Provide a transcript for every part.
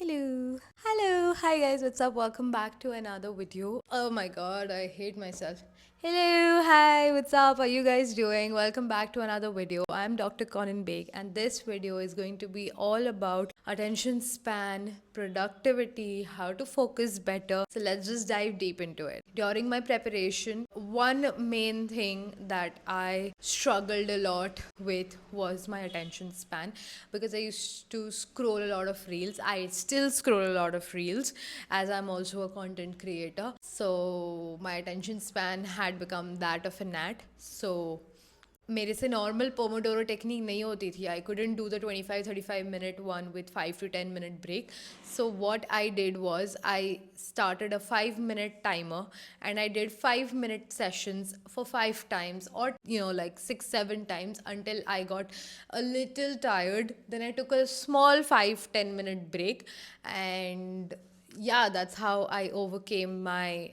Hello. Hello. Hi guys, what's up? Welcome back to another video. Oh my god, I hate myself. Hello. Hi, what's up? How are you guys doing? Welcome back to another video. I'm Dr. Conan Baig and this video is going to be all about attention span, productivity, how to focus better. So let's just dive deep into it. During my preparation, one main thing that I struggled a lot with was my attention span because I used to scroll a lot of reels. I still scroll a lot of reels as I'm also a content creator. So my attention span had become that of a gnat. So मेरे से normal Pomodoro technique नहीं होती थी. आई couldn't do the 25-35 minute one with 5 to 10 minute break. So what I did was I started a 5 minute timer and I did 5 minute sessions for 5 times, or like 6-7 times, until I got a little tired. Then I took a small 5-10 minute break, and yeah, that's how I overcame my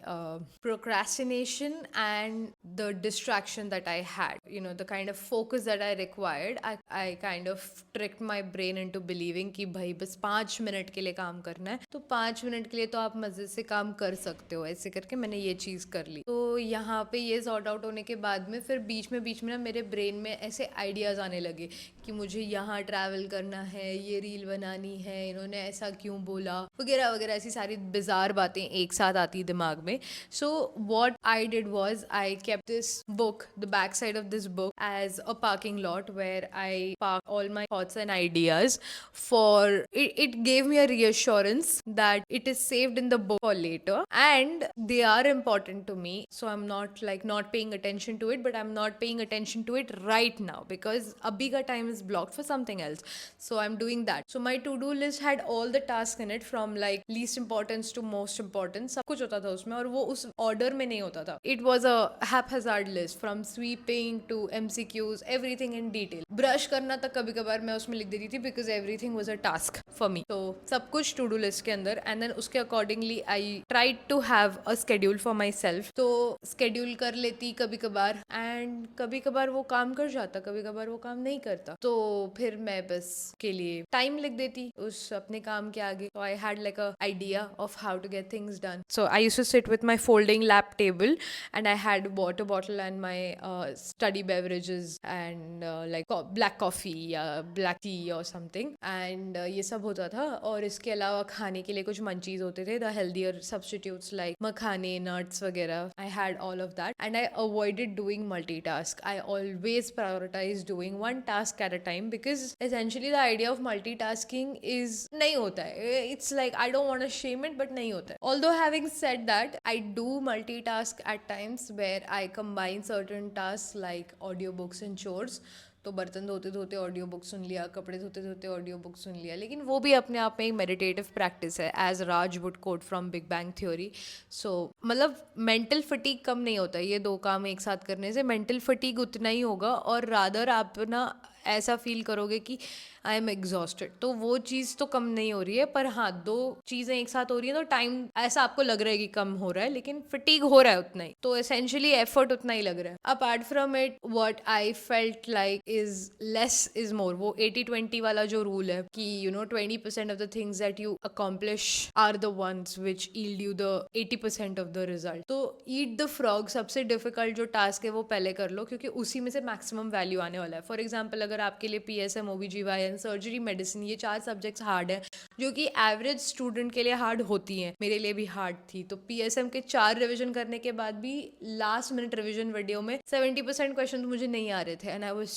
procrastination and the distraction that I had. The kind of focus that I required. I kind of tricked my brain into believing कि भाई बस 5 minute के लिए काम करना है, तो 5 minute के लिए तो आप मज़े से काम कर सकते हो. ऐसे करके मैंने ये चीज़ कर ली. तो यहाँ पे ये सॉर्ट आउट होने के बाद में फिर बीच में ना मेरे ब्रेन में ऐसे आइडियाज़ आने लगे कि मुझे यहाँ ट्रैवल करना है, ये रील बनानी है, इन्होंने ऐसा क्यों बोला, वगैरह वगैरह. ऐसी सारी बिजार बातें एक साथ आती दिमाग में. So what I did was I kept this book, the back side of this book, as a parking lot where I park all my thoughts and ideas for it gave me a reassurance that it is saved in the book for later and they are important to me. So I'm not like not paying attention to it, but I'm not paying attention to it right now because abhi ka time is blocked for something else. So I'm doing that. So my to-do list had all the tasks in it, from like least importance to most important. सब कुछ होता था उसमें, और वो उस order में नहीं होता था. It was a haphazard list from sweeping to MCQs, everything in detail. Brush करना तक कभी कभार मैं उसमें लिख देती थी because everything was a task for me. So सब कुछ to do list के अंदर, and then उसके accordingly I tried to have a schedule for myself. तो schedule कर लेती कभी कभार, and कभी कभार वो काम कर जाता, कभी कभार वो काम नहीं करता, तो फिर मैं बस के लिए टाइम लिख देती उस अपने काम के आगे. So I had like a idea of how to get things done. So I used to sit with my folding lap table and I had water bottle and my study beverages and like black coffee या black tea or something, and ये सब होता था. और इसके अलावा खाने के लिए कुछ मंचीज होते थे, the healthier substitutes like मखाने, nuts वगैरह. I had all of that and I avoided doing multitask. I always prioritized doing one task at a time because essentially the idea of multitasking is नहीं होता है. It's like I don't want to shame it, but नहीं होता है. Although having said that, I do multitask at times where I combine certain tasks like audiobooks and chores. तो बर्तन धोते धोते ऑडियो बुक सुन लिया, कपड़े धोते धोते ऑडियो बुक सुन लिया, लेकिन वो भी अपने आप में एक मेडिटेटिव प्रैक्टिस है, as Raj would quote from big bang theory. So मतलब मेंटल फटीग कम नहीं होता ये दो काम एक साथ करने से. मेंटल फटीग उतना ही होगा, और रादर आप ना ऐसा फील करोगे कि आई एम एग्जॉस्टेड. तो वो चीज़ तो कम नहीं हो रही है, पर हाँ दो चीज़ें एक साथ हो रही हैं तो टाइम ऐसा आपको लग रहा है कि कम हो रहा है, लेकिन फटीग हो रहा है उतना ही. तो एसेंशियली एफर्ट उतना ही लग रहा है. Apart from it what I felt like is less is more. वो 80-20 वाला जो रूल है कि 20% of the things that you accomplish are the ones which yield you the 80% of the result. तो ईट द फ्रॉग सबसे difficult जो task है वो पहले कर लो, क्योंकि उसी में से मैक्सिमम वैल्यू आने वाला है. फॉर एग्जाम्पल अगर आपके लिए PSM, OBGYN, सर्जरी, मेडिसिन, ये 4 सब्जेक्ट्स हार्ड है, जो कि एवरेज स्टूडेंट के लिए हार्ड होती हैं, मेरे लिए भी हार्ड थी. तो PSM के 4 रिवीजन करने के बाद भी लास्ट मिनट रिवीजन वीडियो में 70% क्वेश्चन मुझे नहीं आ रहे थे, and I was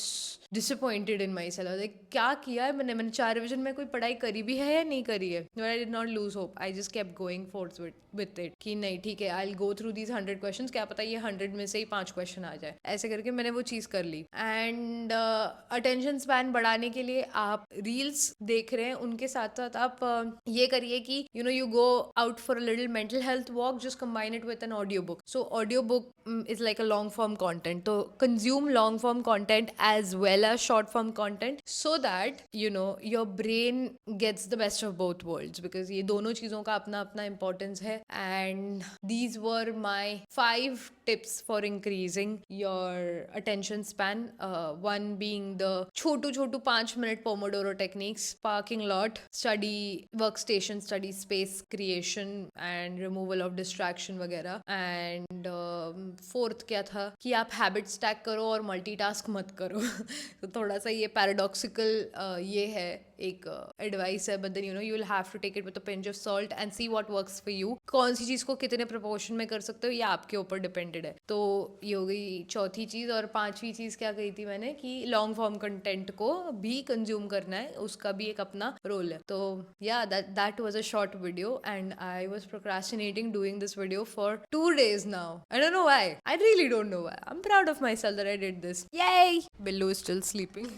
disappointed in my self. क्या किया है मैंने 4 रिवीजन में कोई पढ़ाई करी भी है या नहीं करी है. But I did not lose hope. I just kept going fourth with it कि नहीं ठीक है, I will go through these 100 question, क्या पता ये 100 में से ही 5 क्वेश्चन आ जाए. ऐसे करके मैंने वो चीज़ कर ली. एंड अटेंशन स्पैन बढ़ाने के लिए आप रील्स देख रहे हैं, उनके साथ साथ आप ये करिए कि you go out for a little mental health walk, just combine it with an audio book. So audio book is like a long form content, तो consume long form content as well as short form content, so that your brain gets the best of both worlds, because ये दोनों चीज़ों का अपना अपना importance है. And these were my 5 tips for increasing your attention span. One being the Chhotu Chhotu 5 minute Pomodoro techniques, parking lot, study workstation, study space creation and removal of distraction वगैरह. And fourth क्या था कि आप habit stack करो और multitask मत करो. तो थोड़ा सा ये पैराडॉक्सिकल ये है, एक एडवाइस है, but then you will have to take it with a pinch of salt and see what works for you. कौन सी चीज को कितने प्रपोर्शन में कर सकते हो ये आपके ऊपर डिपेंडेड है. तो ये हो गई चौथी चीज. और पांचवी चीज क्या कही थी मैंने कि लॉन्ग फॉर्म कंटेंट को भी कंज्यूम करना है, उसका भी एक अपना रोल है. तो या that was a short video and I was procrastinating doing this video for 2 days now. I don't know why. I really don't know why. I'm proud of myself that I did this. Yay! Billu is still sleeping.